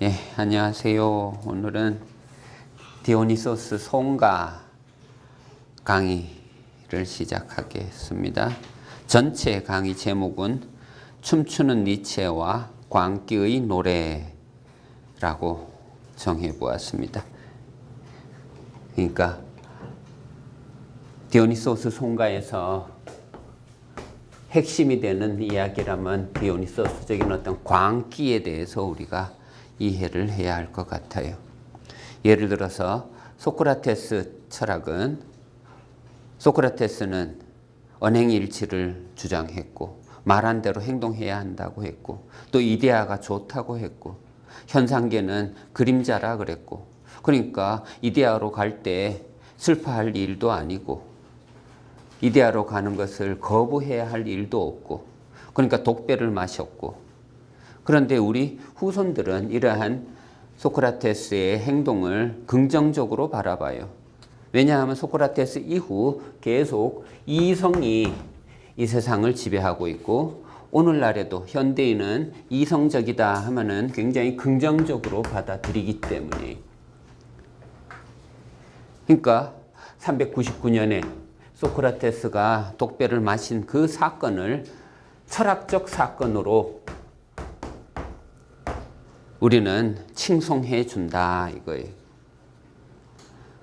예, 안녕하세요. 오늘은 디오니소스 송가 강의를 시작하겠습니다. 전체 강의 제목은 춤추는 니체와 광기의 노래라고 정해보았습니다. 그러니까 디오니소스 송가에서 핵심이 되는 이야기라면 디오니소스적인 어떤 광기에 대해서 우리가 이해를 해야 할 것 같아요. 예를 들어서 소크라테스 철학은 소크라테스는 언행일치를 주장했고 말한 대로 행동해야 한다고 했고 또 이데아가 좋다고 했고 현상계는 그림자라 그랬고 그러니까 이데아로 갈 때 슬퍼할 일도 아니고 이데아로 가는 것을 거부해야 할 일도 없고 그러니까 독배를 마셨고 그런데 우리 후손들은 이러한 소크라테스의 행동을 긍정적으로 바라봐요. 왜냐하면 소크라테스 이후 계속 이성이 이 세상을 지배하고 있고 오늘날에도 현대인은 이성적이다 하면은 굉장히 긍정적으로 받아들이기 때문에 그러니까 399년에 소크라테스가 독배를 마신 그 사건을 철학적 사건으로 우리는 칭송해 준다 이거예요.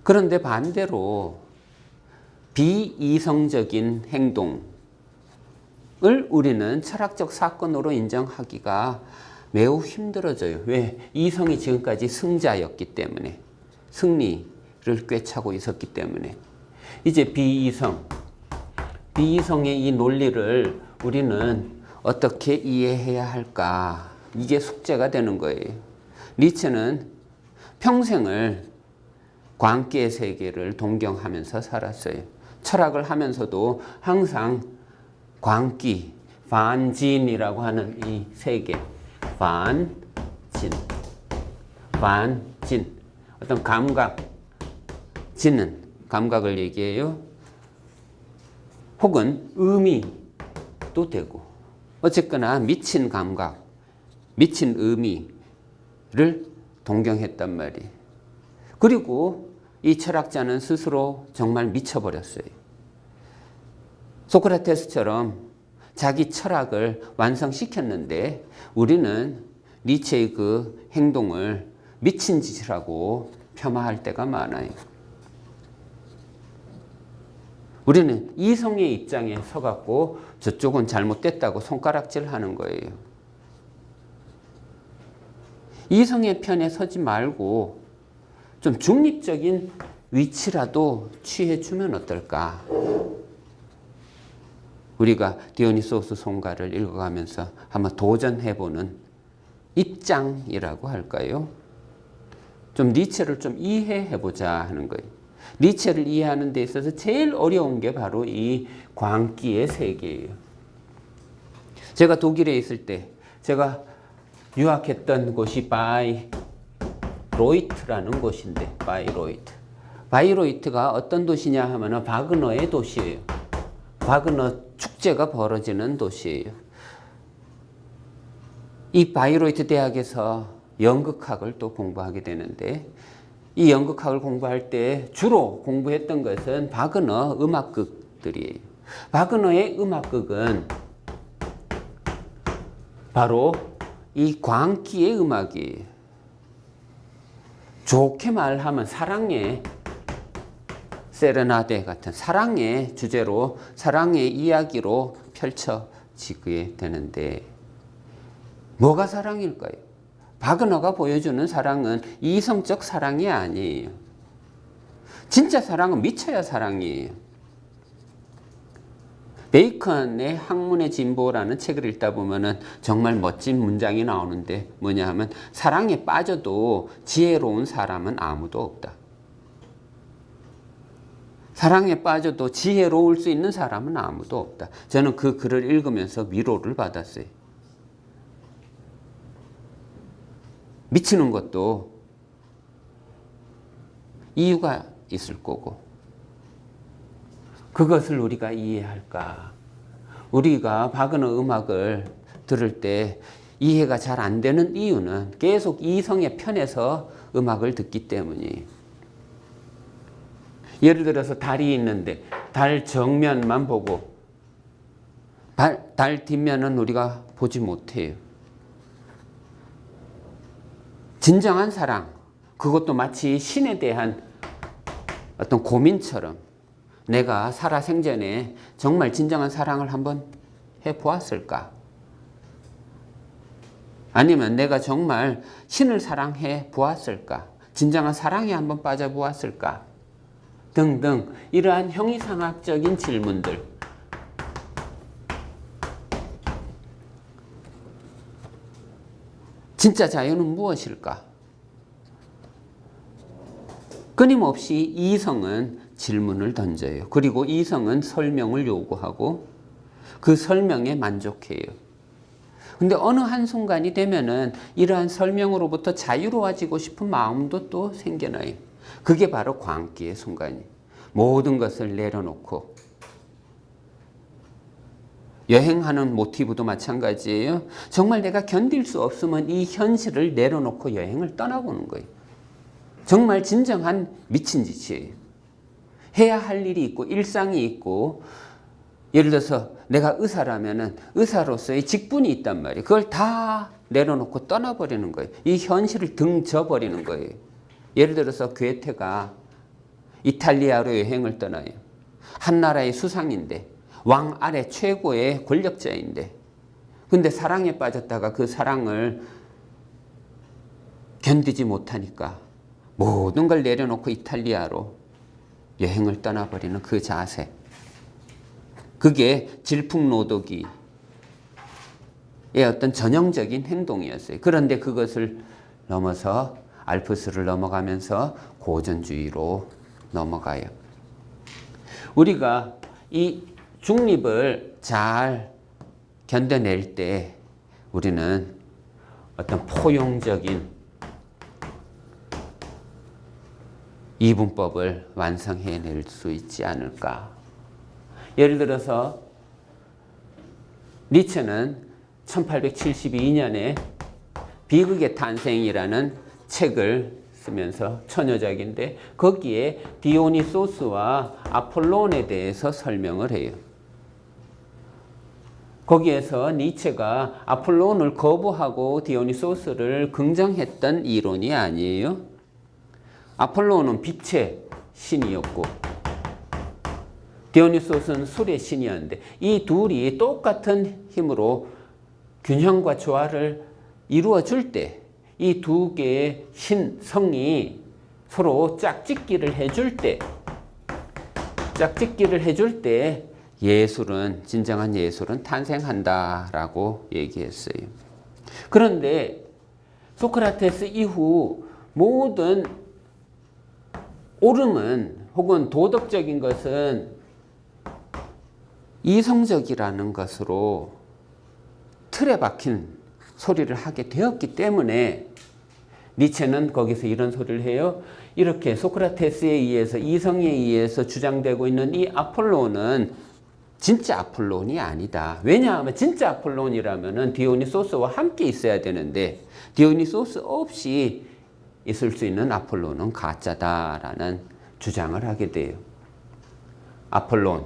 그런데 반대로 비이성적인 행동을 우리는 철학적 사건으로 인정하기가 매우 힘들어져요. 왜? 이성이 지금까지 승자였기 때문에 승리를 꿰차고 있었기 때문에 이제 비이성의 이 논리를 우리는 어떻게 이해해야 할까? 이게 숙제가 되는 거예요. 니체는 평생을 광기의 세계를 동경하면서 살았어요. 철학을 하면서도 항상 광기, 반진이라고 하는 이 세계, 반진, 어떤 감각, 진은 감각을 얘기해요. 혹은 의미도 되고 어쨌거나 미친 감각, 미친 의미를 동경했단 말이에요. 그리고 이 철학자는 스스로 정말 미쳐버렸어요. 소크라테스처럼 자기 철학을 완성시켰는데 우리는 니체의 그 행동을 미친 짓이라고 폄하할 때가 많아요. 우리는 이성의 입장에 서갖고 저쪽은 잘못됐다고 손가락질 하는 거예요. 이성의 편에 서지 말고 좀 중립적인 위치라도 취해주면 어떨까? 우리가 디오니소스 송가를 읽어가면서 한번 도전해보는 입장이라고 할까요? 좀 니체를 좀 이해해보자 하는 거예요. 니체를 이해하는 데 있어서 제일 어려운 게 바로 이 광기의 세계예요. 제가 독일에 있을 때 제가 유학했던 곳이 바이로이트라는 곳인데 바이로이트가 어떤 도시냐 하면 바그너의 도시예요. 바그너 축제가 벌어지는 도시예요. 이 바이로이트 대학에서 연극학을 또 공부하게 되는데 이 연극학을 공부할 때 주로 공부했던 것은 바그너 음악극들이에요. 바그너의 음악극은 바로 이 광기의 음악이에요. 좋게 말하면 사랑의 세레나데 같은 사랑의 주제로 사랑의 이야기로 펼쳐지게 되는데 뭐가 사랑일까요? 바그너가 보여주는 사랑은 이성적 사랑이 아니에요. 진짜 사랑은 미쳐야 사랑이에요. 베이컨의 학문의 진보라는 책을 읽다 보면은 정말 멋진 문장이 나오는데 뭐냐 하면 사랑에 빠져도 지혜로운 사람은 아무도 없다. 사랑에 빠져도 지혜로울 수 있는 사람은 아무도 없다. 저는 그 글을 읽으면서 위로를 받았어요. 미치는 것도 이유가 있을 거고 그것을 우리가 이해할까? 우리가 바그너 음악을 들을 때 이해가 잘 안 되는 이유는 계속 이성의 편에서 음악을 듣기 때문이에요. 예를 들어서 달이 있는데 달 정면만 보고 달 뒷면은 우리가 보지 못해요. 진정한 사랑, 그것도 마치 신에 대한 어떤 고민처럼 내가 살아생전에 정말 진정한 사랑을 한번 해보았을까? 아니면 내가 정말 신을 사랑해 보았을까? 진정한 사랑에 한번 빠져보았을까? 등등 이러한 형이상학적인 질문들. 진짜 자유는 무엇일까? 끊임없이 이성은 질문을 던져요. 그리고 이성은 설명을 요구하고 그 설명에 만족해요. 근데 어느 한순간이 되면은 이러한 설명으로부터 자유로워지고 싶은 마음도 또 생겨나요. 그게 바로 광기의 순간이에요. 모든 것을 내려놓고. 여행하는 모티브도 마찬가지예요. 정말 내가 견딜 수 없으면 이 현실을 내려놓고 여행을 떠나보는 거예요. 정말 진정한 미친 짓이에요. 해야 할 일이 있고 일상이 있고, 예를 들어서 내가 의사라면은 의사로서의 직분이 있단 말이에요. 그걸 다 내려놓고 떠나버리는 거예요. 이 현실을 등져버리는 거예요. 예를 들어서 괴테가 이탈리아로 여행을 떠나요. 한 나라의 수상인데 왕 아래 최고의 권력자인데, 근데 사랑에 빠졌다가 그 사랑을 견디지 못하니까 모든 걸 내려놓고 이탈리아로 여행을 떠나버리는 그 자세. 그게 질풍노도기의 어떤 전형적인 행동이었어요. 그런데 그것을 넘어서 알프스를 넘어가면서 고전주의로 넘어가요. 우리가 이 중립을 잘 견뎌낼 때 우리는 어떤 포용적인 이분법을 완성해낼 수 있지 않을까. 예를 들어서 니체는 1872년에 비극의 탄생이라는 책을 쓰면서 처녀작인데 거기에 디오니소스와 아폴론에 대해서 설명을 해요. 거기에서 니체가 아폴론을 거부하고 디오니소스를 긍정했던 이론이 아니에요. 아폴론은 빛의 신이었고 디오니소스는 술의 신이었는데 이 둘이 똑같은 힘으로 균형과 조화를 이루어 줄 때, 이 두 개의 신, 성이 서로 짝짓기를 해줄 때 예술은, 진정한 예술은 탄생한다라고 얘기했어요. 그런데 소크라테스 이후 모든 옳음은 혹은 도덕적인 것은 이성적이라는 것으로 틀에 박힌 소리를 하게 되었기 때문에 니체는 거기서 이런 소리를 해요. 이렇게 소크라테스에 의해서, 이성에 의해서 주장되고 있는 이 아폴론은 진짜 아폴론이 아니다. 왜냐하면 진짜 아폴론이라면 디오니소스와 함께 있어야 되는데 디오니소스 없이 있을 수 있는 아폴론은 가짜다라는 주장을 하게 돼요. 아폴론,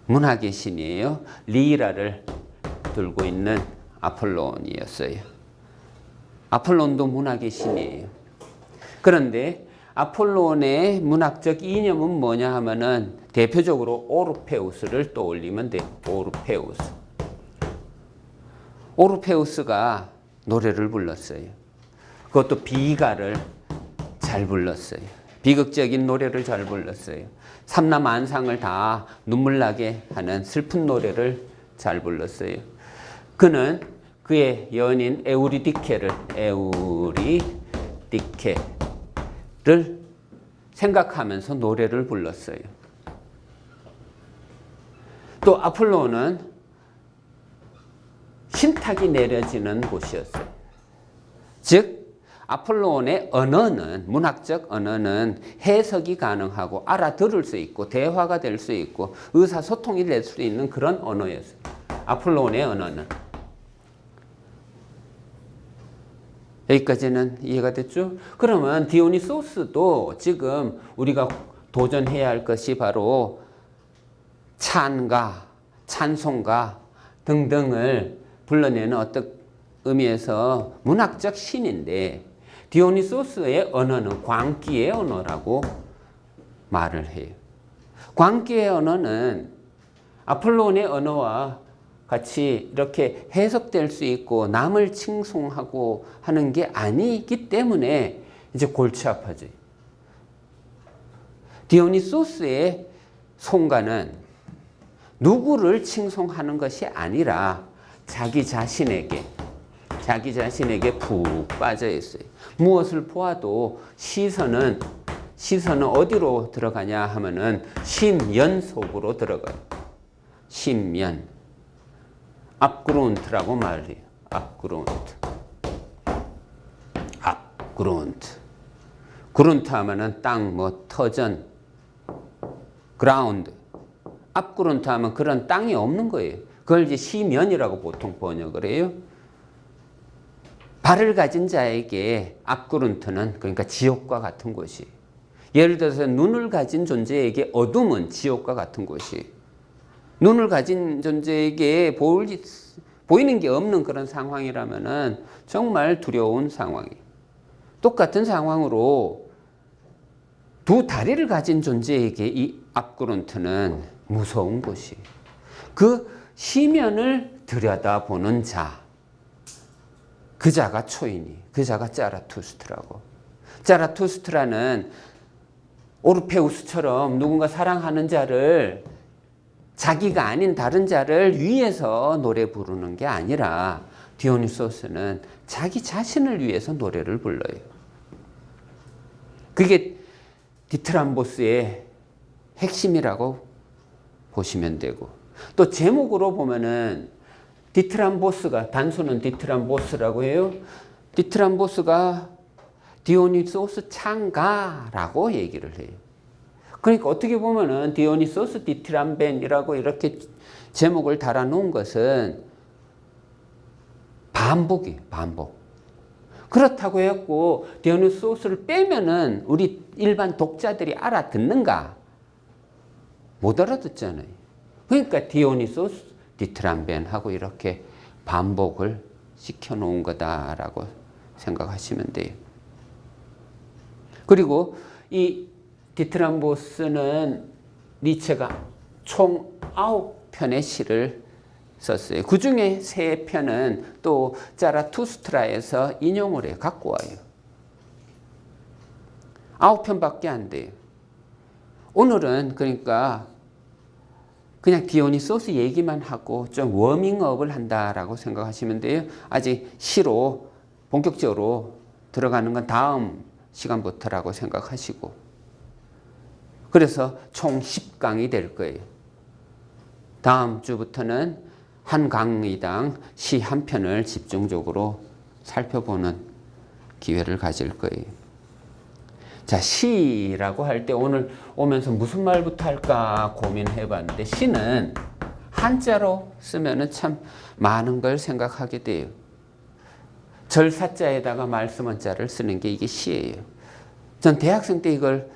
문학의 신이에요. 리라를 들고 있는 아폴론이었어요. 아폴론도 문학의 신이에요. 그런데 아폴론의 문학적 이념은 뭐냐 하면은 대표적으로 오르페우스를 떠올리면 돼요. 오르페우스가 노래를 불렀어요. 그것도 비가를 잘 불렀어요. 비극적인 노래를 잘 불렀어요. 삼라만상을 다 눈물 나게 하는 슬픈 노래를 잘 불렀어요. 그는 그의 연인 에우리디케를 생각하면서 노래를 불렀어요. 또 아폴론은 신탁이 내려지는 곳이었어요. 즉 아폴론의 언어는, 문학적 언어는 해석이 가능하고 알아들을 수 있고 대화가 될 수 있고 의사소통이 될 수 있는 그런 언어였어요. 아폴론의 언어는. 여기까지는 이해가 됐죠? 그러면 디오니소스도 지금 우리가 도전해야 할 것이 바로 찬가, 찬송가 등등을 불러내는 어떤 의미에서 문학적 신인데, 디오니소스의 언어는 광기의 언어라고 말을 해요. 광기의 언어는 아폴론의 언어와 같이 이렇게 해석될 수 있고 남을 칭송하고 하는 게 아니기 때문에 이제 골치 아파져요. 디오니소스의 송가는 누구를 칭송하는 것이 아니라 자기 자신에게 푹 빠져 있어요. 무엇을 보아도 시선은 어디로 들어가냐 하면은 심연 속으로 들어가요. 심연. 압그룬트라고 말을 해요. 압그룬트. 그룬트 하면은 땅, 터전, 그라운드. 압그룬트 하면 그런 땅이 없는 거예요. 그걸 이제 시면이라고 보통 번역을 해요. 발을 가진 자에게 압그룬트는 그러니까 지옥과 같은 곳이. 예를 들어서 눈을 가진 존재에게 어둠은 지옥과 같은 곳이. 눈을 가진 존재에게 보이는 게 없는 그런 상황이라면은 정말 두려운 상황이에요. 똑같은 상황으로 두 다리를 가진 존재에게 이 압그룬트는 무서운 곳이. 그 시면을 들여다보는 자, 그 자가 초인이, 그 자가 자라투스트라고. 자라투스트라는 오르페우스처럼 누군가 사랑하는 자를, 자기가 아닌 다른 자를 위해서 노래 부르는 게 아니라 디오니소스는 자기 자신을 위해서 노래를 불러요. 그게 디트람보스의 핵심이라고 보시면 되고, 또 제목으로 보면은 디트람보스가, 단수는 디트람보스라고 해요. 디트람보스가 디오니소스 창가라고 얘기를 해요. 그러니까 어떻게 보면은 디오니소스 디트람벤이라고 이렇게 제목을 달아놓은 것은 반복이에요. 반복. 그렇다고 해갖고 디오니소스를 빼면은 우리 일반 독자들이 알아듣는가? 못 알아듣잖아요. 그러니까 디오니소스 디트람벤하고 이렇게 반복을 시켜놓은 거다라고 생각하시면 돼요. 그리고 이 디트람보스는 니체가 총 9편의 시를 썼어요. 그 중에 3편은 또 자라투스트라에서 인용을 해 갖고 와요. 9편밖에 안 돼요. 오늘은 그러니까 그냥 디오니소스 얘기만 하고 좀 워밍업을 한다라고 생각하시면 돼요. 아직 시로 본격적으로 들어가는 건 다음 시간부터라고 생각하시고, 그래서 총 10강이 될 거예요. 다음 주부터는 한 강의당 시 한 편을 집중적으로 살펴보는 기회를 가질 거예요. 자, 시라고 할 때 오늘 오면서 무슨 말부터 할까 고민해 봤는데, 시는 한자로 쓰면은 참 많은 걸 생각하게 돼요. 절사자에다가 말씀원자를 쓰는 게 이게 시예요. 전 대학생 때 이걸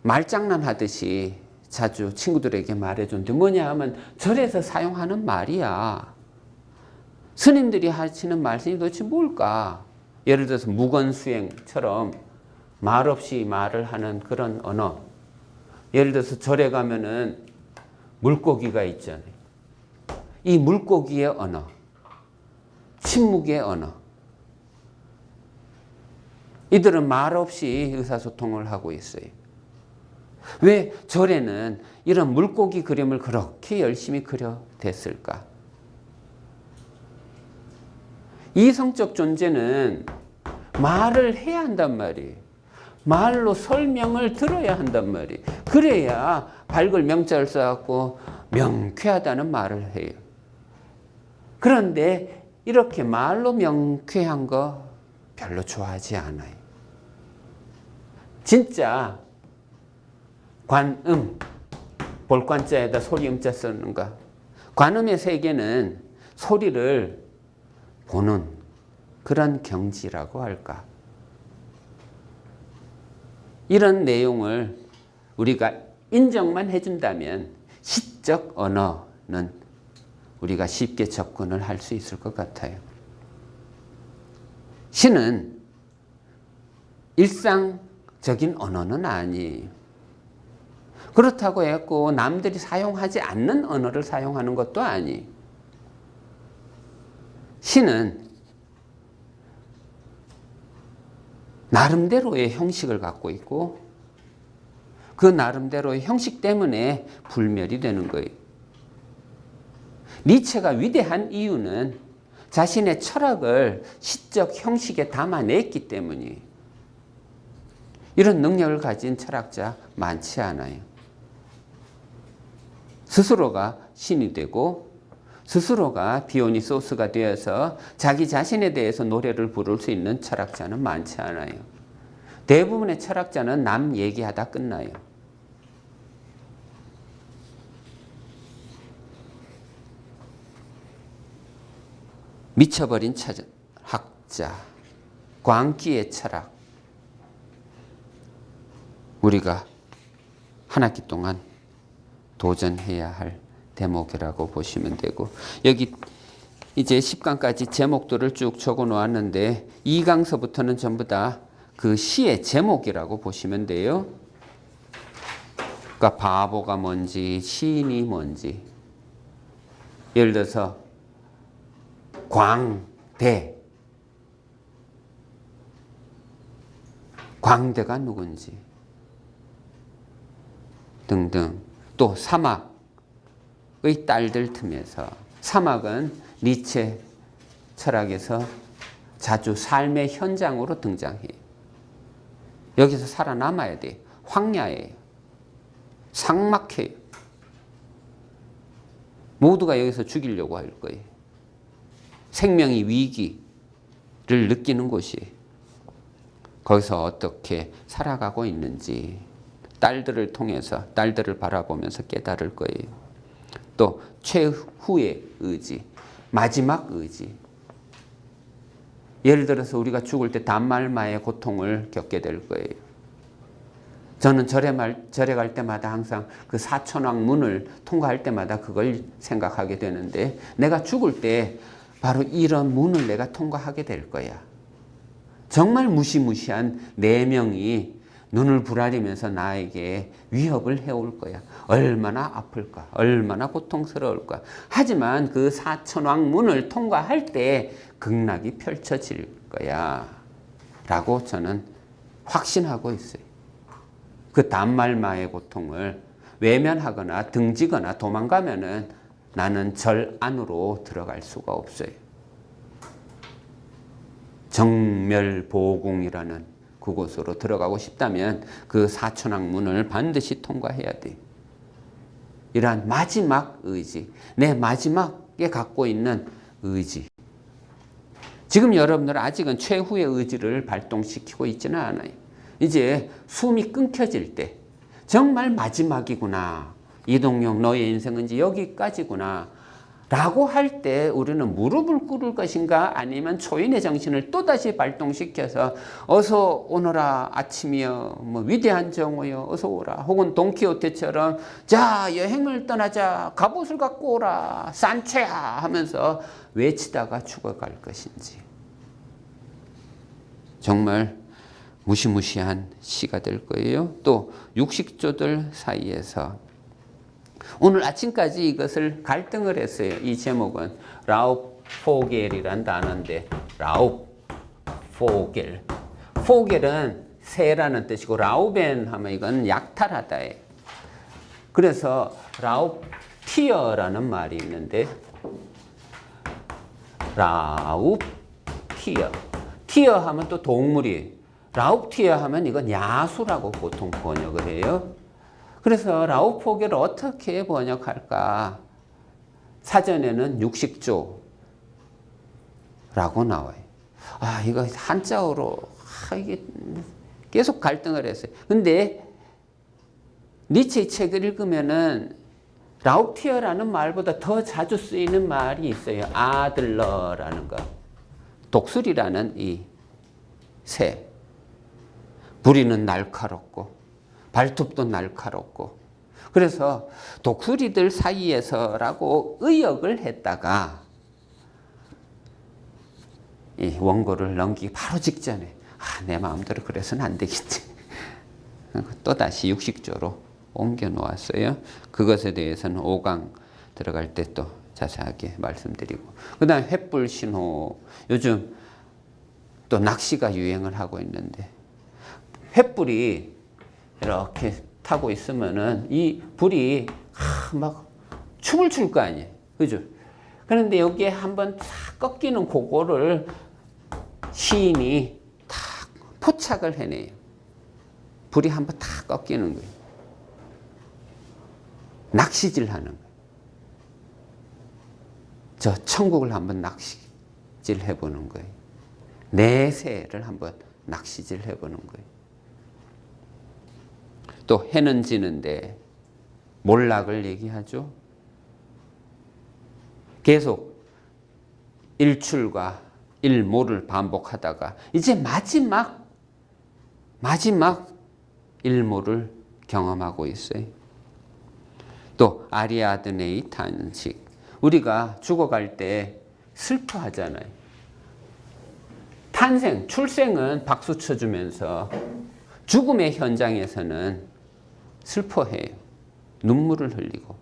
말장난 하듯이 자주 친구들에게 말해줬는데, 뭐냐 하면 절에서 사용하는 말이야. 스님들이 하시는 말씀이 도대체 뭘까? 예를 들어서 무건수행처럼 말 없이 말을 하는 그런 언어. 예를 들어서 절에 가면은 물고기가 있잖아요. 이 물고기의 언어, 침묵의 언어. 이들은 말 없이 의사소통을 하고 있어요. 왜 절에는 이런 물고기 그림을 그렇게 열심히 그려댔을까? 이성적 존재는 말을 해야 한단 말이에요. 말로 설명을 들어야 한단 말이에요. 그래야 밝을 명자를 써갖고 명쾌하다는 말을 해요. 그런데 이렇게 말로 명쾌한 거 별로 좋아하지 않아요. 진짜 관음, 볼관자에다 소리음자 쓰는가? 관음의 세계는 소리를 보는 그런 경지라고 할까. 이런 내용을 우리가 인정만 해준다면 시적 언어는 우리가 쉽게 접근을 할 수 있을 것 같아요. 시는 일상적인 언어는 아니에요. 그렇다고 해서 남들이 사용하지 않는 언어를 사용하는 것도 아니에요. 시는 나름대로의 형식을 갖고 있고 그 나름대로의 형식 때문에 불멸이 되는 거예요. 니체가 위대한 이유는 자신의 철학을 시적 형식에 담아냈기 때문이에요. 이런 능력을 가진 철학자 많지 않아요. 스스로가 신이 되고 스스로가 디오니소스가 되어서 자기 자신에 대해서 노래를 부를 수 있는 철학자는 많지 않아요. 대부분의 철학자는 남 얘기하다 끝나요. 미쳐버린 학자, 광기의 철학. 우리가 한 학기 동안 도전해야 할 대목이라고 보시면 되고, 여기 이제 10강까지 제목들을 쭉 적어 놓았는데 2강서부터는 전부 다 그 시의 제목이라고 보시면 돼요. 그러니까 바보가 뭔지 시인이 뭔지. 예를 들어서 광대, 광대가 누군지 등등. 또 사막의 딸들 틈에서, 사막은 니체 철학에서 자주 삶의 현장으로 등장해요. 여기서 살아남아야 돼. 황야예요. 삭막해요. 모두가 여기서 죽이려고 할 거예요. 생명의 위기를 느끼는 곳이에요. 거기서 어떻게 살아가고 있는지 딸들을 통해서, 딸들을 바라보면서 깨달을 거예요. 또 최후의 의지, 마지막 의지. 예를 들어서 우리가 죽을 때 단말마의 고통을 겪게 될 거예요. 저는 절에 갈 때마다 항상 그 사천왕 문을 통과할 때마다 그걸 생각하게 되는데, 내가 죽을 때 바로 이런 문을 내가 통과하게 될 거야. 정말 무시무시한 4명이 눈을 부라리면서 나에게 위협을 해올 거야. 얼마나 아플까? 얼마나 고통스러울까? 하지만 그 사천왕 문을 통과할 때 극락이 펼쳐질 거야. 라고 저는 확신하고 있어요. 그 단말마의 고통을 외면하거나 등지거나 도망가면은 나는 절 안으로 들어갈 수가 없어요. 정멸보궁이라는 그곳으로 들어가고 싶다면 그 사천왕 문을 반드시 통과해야 돼. 이러한 마지막 의지, 내 마지막에 갖고 있는 의지. 지금 여러분들은 아직은 최후의 의지를 발동시키고 있지는 않아요. 이제 숨이 끊겨질 때 정말 마지막이구나. 이동용 너의 인생은 이제 여기까지구나 라고 할 때 우리는 무릎을 꿇을 것인가, 아니면 초인의 정신을 또다시 발동시켜서 어서 오너라 아침이여, 뭐 위대한 정오여 어서 오라, 혹은 돈키호테처럼 자 여행을 떠나자 갑옷을 갖고 오라 산초야 하면서 외치다가 죽어갈 것인지. 정말 무시무시한 시가 될 거예요. 또 육식조들 사이에서 오늘 아침까지 이것을 갈등을 했어요. 이 제목은 라우포겔이란 단어인데, 라우포겔. 포겔은 새라는 뜻이고 라우벤 하면 이건 약탈하다예요. 그래서 라우티어라는 말이 있는데, 라우티어. 티어 하면 또 동물이, 라우티어 하면 이건 야수라고 보통 번역을 해요. 그래서 라우포겔을 어떻게 번역할까? 사전에는 육식조라고 나와요. 아, 이거 한자어로 이게 계속 갈등을 했어요. 근데 니체의 책을 읽으면은 라우티어라는 말보다 더 자주 쓰이는 말이 있어요. 아들러라는 거. 독수리라는 이 새. 부리는 날카롭고 발톱도 날카롭고 그래서 독수리들 사이에서라고 의역을 했다가 이 원고를 넘기기 바로 직전에 내 마음대로 그래서는 안 되겠지. 또다시 60조로 옮겨 놓았어요. 그것에 대해서는 5강 들어갈 때 또 자세하게 말씀드리고 그 다음에 횃불 신호. 요즘 또 낚시가 유행을 하고 있는데 횃불이 이렇게 타고 있으면은 이 불이 막 춤을 출 거 아니에요. 그죠? 그런데 여기에 한번 탁 꺾이는 그거를 시인이 탁 포착을 해내요. 불이 한번 탁 꺾이는 거예요. 낚시질 하는 거예요. 저 천국을 한번 낚시질 해보는 거예요. 내세를 한번 낚시질 해보는 거예요. 또 해는 지는데 몰락을 얘기하죠. 계속 일출과 일모를 반복하다가 이제 마지막 일모를 경험하고 있어요. 또 아리아드네의 탄식. 우리가 죽어갈 때 슬퍼하잖아요. 탄생, 출생은 박수 쳐주면서 죽음의 현장에서는 슬퍼해요. 눈물을 흘리고.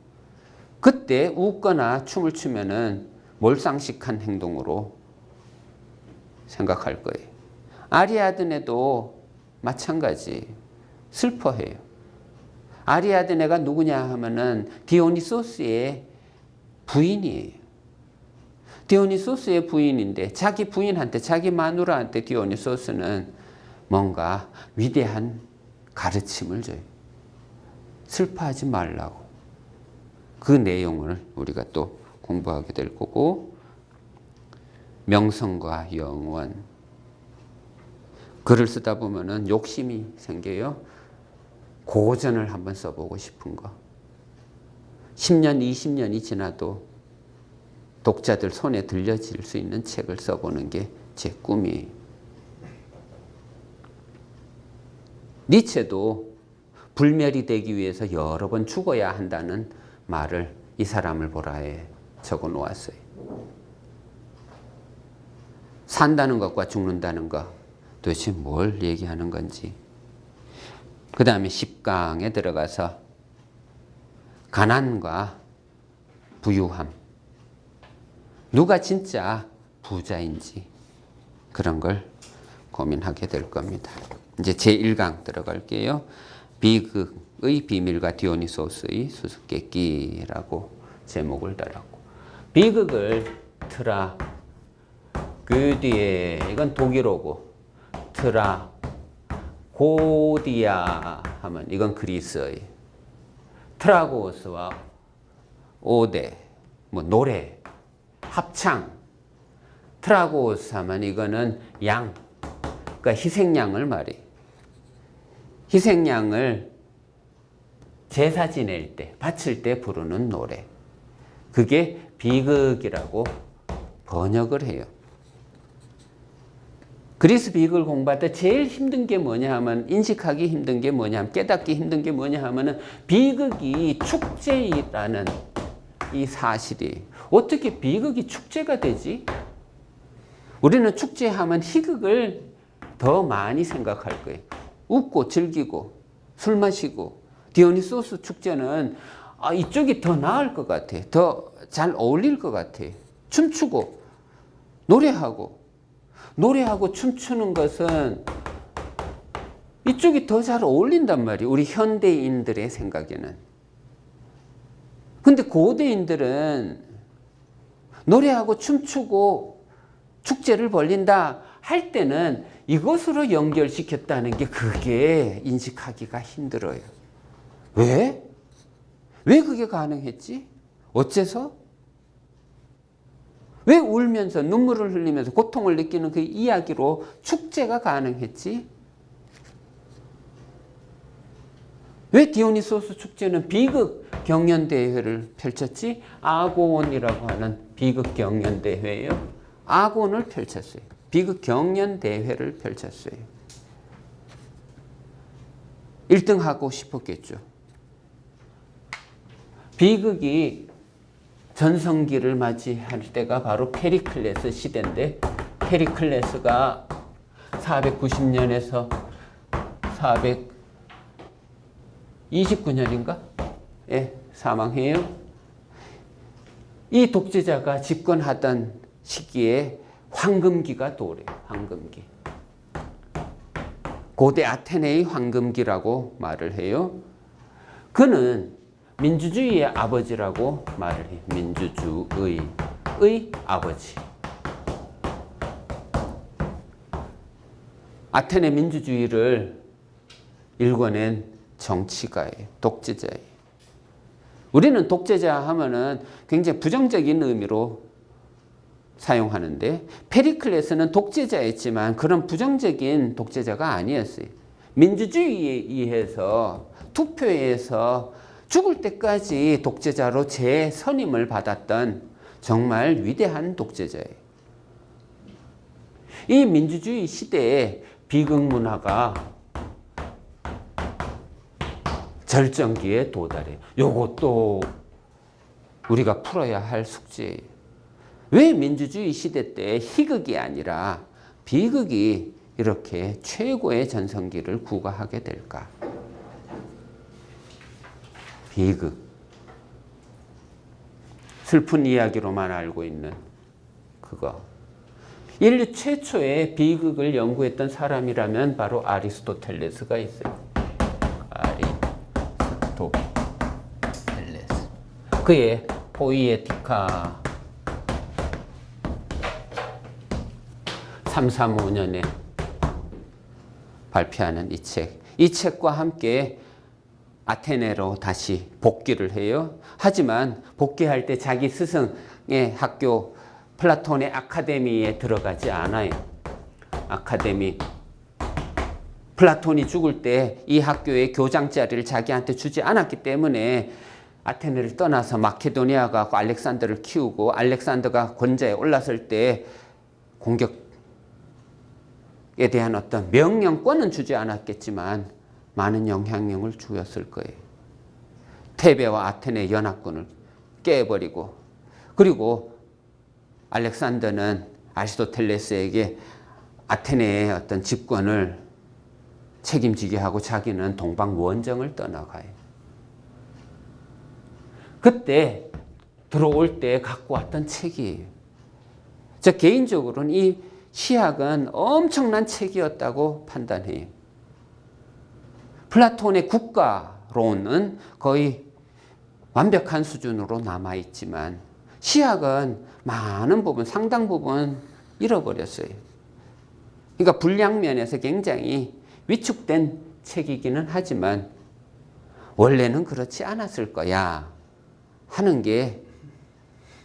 그때 웃거나 춤을 추면은 몰상식한 행동으로 생각할 거예요. 아리아드네도 마찬가지 슬퍼해요. 아리아드네가 누구냐 하면은 디오니소스의 부인이에요. 디오니소스의 부인인데 자기 부인한테 자기 마누라한테 디오니소스는 뭔가 위대한 가르침을 줘요. 슬퍼하지 말라고. 그 내용을 우리가 또 공부하게 될 거고 명성과 영원. 글을 쓰다 보면은 욕심이 생겨요. 고전을 한번 써보고 싶은 거. 10년, 20년이 지나도 독자들 손에 들려질 수 있는 책을 써보는 게 제 꿈이에요. 니체도 불멸이 되기 위해서 여러 번 죽어야 한다는 말을 이 사람을 보라에 적어 놓았어요. 산다는 것과 죽는다는 것 도대체 뭘 얘기하는 건지. 그 다음에 10강에 들어가서 가난과 부유함, 누가 진짜 부자인지 그런 걸 고민하게 될 겁니다. 이제 제1강 들어갈게요. 비극의 비밀과 디오니소스의 수수께끼라고 제목을 달았고, 비극을 트라고디에, 이건 독일어고, 트라고디아 하면 이건 그리스어예요. 트라고스와 오데, 뭐 노래, 합창. 트라고스 하면 이거는 양, 그러니까 희생양을 말해. 희생양을 제사 지낼 때, 바칠 때 부르는 노래. 그게 비극이라고 번역을 해요. 그리스 비극을 공부할 때 제일 힘든 게 뭐냐 하면, 인식하기 힘든 게 뭐냐 하면, 깨닫기 힘든 게 뭐냐 하면은 비극이 축제라는 이 사실이. 어떻게 비극이 축제가 되지? 우리는 축제하면 희극을 더 많이 생각할 거예요. 웃고 즐기고 술 마시고. 디오니소스 축제는 이쪽이 더 나을 것 같아. 더 잘 어울릴 것 같아. 춤추고 노래하고 춤추는 것은 이쪽이 더 잘 어울린단 말이에요. 우리 현대인들의 생각에는. 근데 고대인들은 노래하고 춤추고 축제를 벌린다 할 때는 이것으로 연결시켰다는 게, 그게 인식하기가 힘들어요. 왜? 왜 그게 가능했지? 어째서? 왜 울면서 눈물을 흘리면서 고통을 느끼는 그 이야기로 축제가 가능했지? 왜 디오니소스 축제는 비극 경연대회를 펼쳤지? 아고온이라고 하는 비극 경연대회예요. 아고온을 펼쳤어요. 비극 경연 대회를 펼쳤어요. 1등 하고 싶었겠죠. 비극이 전성기를 맞이할 때가 바로 페리클레스 시대인데, 페리클레스가 490년에서 429년인가? 예, 사망해요. 이 독재자가 집권하던 시기에 황금기가 도래요. 황금기. 고대 아테네의 황금기라고 말을 해요. 그는 민주주의의 아버지라고 말을 해요. 민주주의의 아버지. 아테네 민주주의를 일궈낸 정치가예요. 독재자예요. 우리는 독재자 하면은 굉장히 부정적인 의미로 사용하는데, 페리클레스는 독재자였지만 그런 부정적인 독재자가 아니었어요. 민주주의에 의해서 투표에서 죽을 때까지 독재자로 재선임을 받았던 정말 위대한 독재자예요. 이 민주주의 시대에 비극 문화가 절정기에 도달해요. 요것도 우리가 풀어야 할 숙제예요. 왜 민주주의 시대 때 희극이 아니라 비극이 이렇게 최고의 전성기를 구가하게 될까? 비극. 슬픈 이야기로만 알고 있는 그거. 인류 최초의 비극을 연구했던 사람이라면 바로 아리스토텔레스가 있어요. 아리스토텔레스. 그의 포이에티카 335년에 발표하는 이 책. 이 책과 함께 아테네로 다시 복귀를 해요. 하지만 복귀할 때 자기 스승의 학교 플라톤의 아카데미에 들어가지 않아요. 아카데미. 플라톤이 죽을 때 이 학교의 교장 자리를 자기한테 주지 않았기 때문에 아테네를 떠나서 마케도니아가 알렉산더를 키우고, 알렉산더가 권좌에 올랐을 때 공격에 대한 어떤 명령권은 주지 않았겠지만 많은 영향력을 주었을 거예요. 테베와 아테네 연합군을 깨버리고, 그리고 알렉산더는 아리스토텔레스에게 아테네의 어떤 집권을 책임지게 하고 자기는 동방 원정을 떠나가요. 그때 들어올 때 갖고 왔던 책이에요. 저 개인적으로는 이 시학은 엄청난 책이었다고 판단해요. 플라톤의 국가론은 거의 완벽한 수준으로 남아있지만 시학은 많은 부분, 상당 부분 잃어버렸어요. 그러니까 분량면에서 굉장히 위축된 책이기는 하지만 원래는 그렇지 않았을 거야 하는 게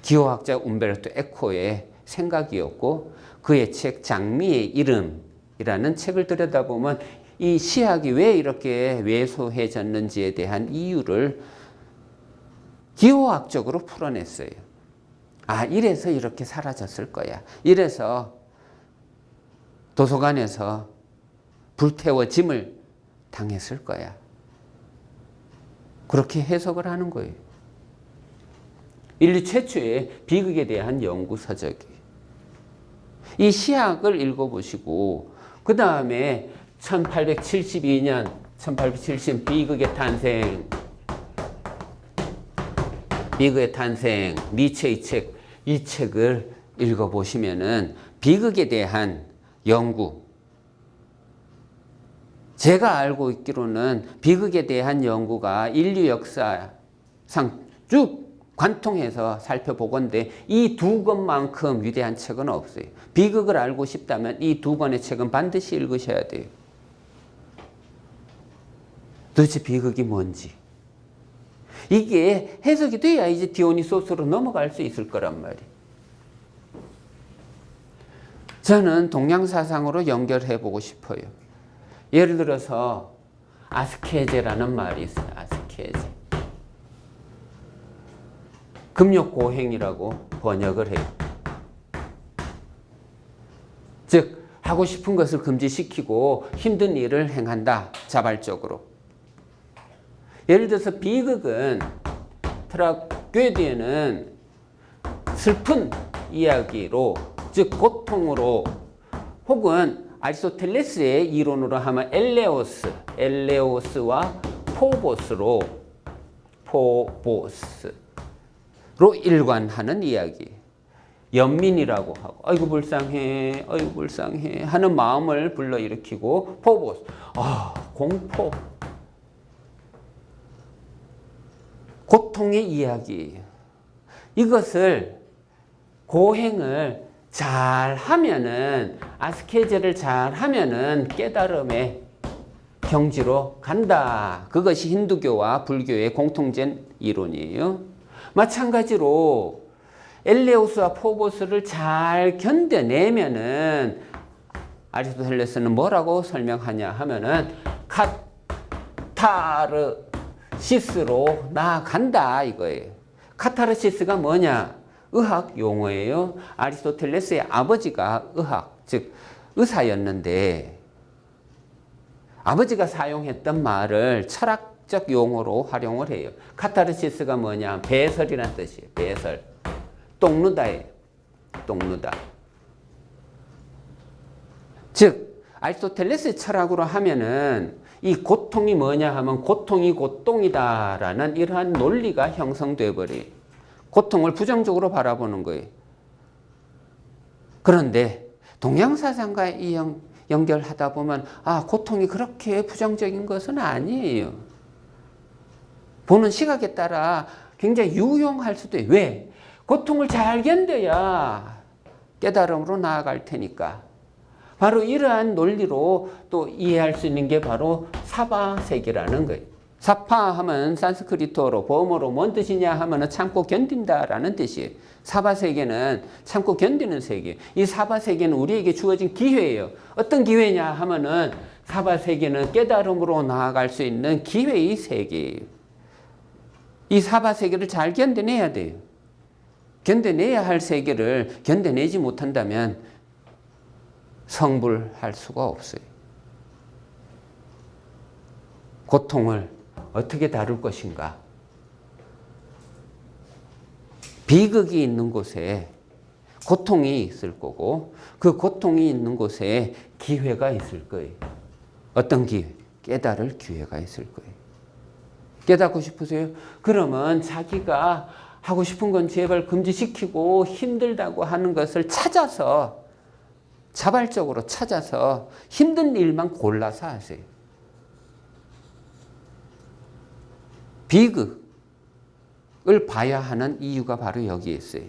기호학자 움베르토 에코의 생각이었고, 그의 책 장미의 이름이라는 책을 들여다보면 이 시학이 왜 이렇게 왜소해졌는지에 대한 이유를 기호학적으로 풀어냈어요. 아, 이래서 이렇게 사라졌을 거야. 이래서 도서관에서 불태워짐을 당했을 거야. 그렇게 해석을 하는 거예요. 인류 최초의 비극에 대한 연구 서적이. 이 시학을 읽어보시고 그 다음에 1872년 1870 비극의 탄생, 비극의 탄생, 니체의 책, 이 책을 읽어보시면은 비극에 대한 연구, 제가 알고 있기로는 비극에 대한 연구가 인류 역사상 쭉 관통해서 살펴보건대 이 두 권만큼 위대한 책은 없어요. 비극을 알고 싶다면 이 두 권의 책은 반드시 읽으셔야 돼요. 도대체 비극이 뭔지. 이게 해석이 돼야 이제 디오니소스로 넘어갈 수 있을 거란 말이에요. 저는 동양사상으로 연결해 보고 싶어요. 예를 들어서 아스케제라는 말이 있어요. 아스케제. 금욕고행이라고 번역을 해요. 즉 하고 싶은 것을 금지시키고 힘든 일을 행한다. 자발적으로. 예를 들어서 비극은 트라게디에는 슬픈 이야기로, 즉 고통으로, 혹은 아리스토텔레스의 이론으로 하면 엘레오스와 포보스로 일관하는 이야기. 연민이라고 하고 아이고 불쌍해 하는 마음을 불러일으키고, 포보스 공포, 고통의 이야기. 이것을 고행을 잘 하면은, 아스케즈를 잘 하면은 깨달음의 경지로 간다. 그것이 힌두교와 불교의 공통된 이론이에요. 마찬가지로 엘레우스와 포보스를 잘 견뎌내면은, 아리스토텔레스는 뭐라고 설명하냐 하면은 카타르시스로 나아간다 이거예요. 카타르시스가 뭐냐? 의학 용어예요. 아리스토텔레스의 아버지가 즉 의사였는데, 아버지가 사용했던 말을 철학적 용어로 활용을 해요. 카타르시스가 뭐냐? 배설이란 뜻이에요. 배설. 똥누다예요. 똥누다. 즉 아리스토텔레스의 철학으로 하면은 이 고통이 뭐냐 하면 고통이 고통이다라는 이러한 논리가 형성돼 버려요. 고통을 부정적으로 바라보는 거예요. 그런데 동양사상과 연결하다 보면 고통이 그렇게 부정적인 것은 아니에요. 보는 시각에 따라 굉장히 유용할 수도 있어요. 왜? 고통을 잘 견뎌야 깨달음으로 나아갈 테니까. 바로 이러한 논리로 또 이해할 수 있는 게 바로 사바세계라는 거예요. 사파 하면 산스크리트어로 범어로 뭔 뜻이냐 하면 참고 견딘다라는 뜻이에요. 사바세계는 참고 견디는 세계. 이 사바세계는 우리에게 주어진 기회예요. 어떤 기회냐 하면은 사바세계는 깨달음으로 나아갈 수 있는 기회의 세계예요. 이 사바세계를 잘 견뎌내야 돼요. 견뎌내야 할 세계를 견뎌내지 못한다면 성불할 수가 없어요. 고통을 어떻게 다룰 것인가? 비극이 있는 곳에 고통이 있을 거고, 그 고통이 있는 곳에 기회가 있을 거예요. 어떤 기회? 깨달을 기회가 있을 거예요. 깨닫고 싶으세요? 그러면 자기가 하고 싶은 건 제발 금지시키고 힘들다고 하는 것을 찾아서, 자발적으로 찾아서 힘든 일만 골라서 하세요. 비극을 봐야 하는 이유가 바로 여기에 있어요.